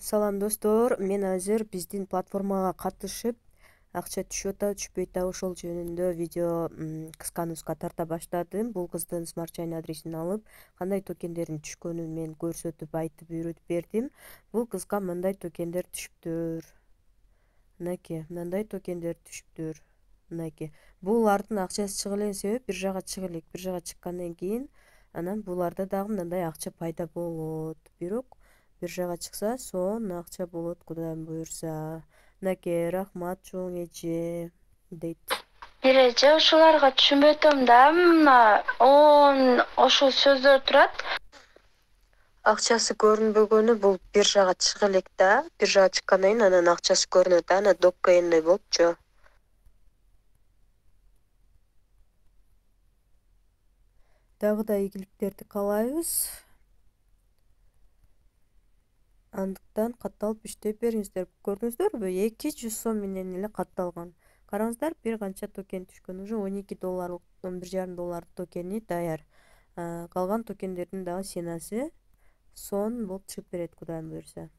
Салам достор, мен азыр биздин платформага катышып, акча түшүп атабы, түшпөй атабы ошол жөнүндө видео кыска нуска тарта баштадым. Бул кыздын смарт чейн адресин алып, кандай токендердин түшкөнүн мен көрсөтүп, айтып, үйрөтүп бердим. Бул кызга мындай токендер түшүптүр. Мынакей, мындай токендер түшүптүр. Мынакей. Булардын акчасы чыга элек себеп биржага чыга элек. Биржага чыккандан кийин анан буларда дагы мындай акча пайда болот. Бирок биржага чыкса, сонун акча болот, Кудайым буюрса. Мынакей, рахмат чоң эже дейт. Эреже ушуларга түшүнбөй атам да, мына ошол сөздөр турат. Акчасы көрүнбөгөнү бул биржага чыга элек да. Биржага чыккандан кийин анан акчасы көрүнөт да, анан доккейндей болупчу. Дагы да ийгиликтерди каалайбыз. Андыктан катталып иштеп бериңиздер. Көрдүңүздөрбү? 200 сом менен эле катталган. Караңыздар, бир канча токен түшкөн. Уже 12 долларлык, 11,5 долларлык токени даяр. Калган токендердин дагы ценасы сонун болуп чыгып берет, Кудайым буюрса.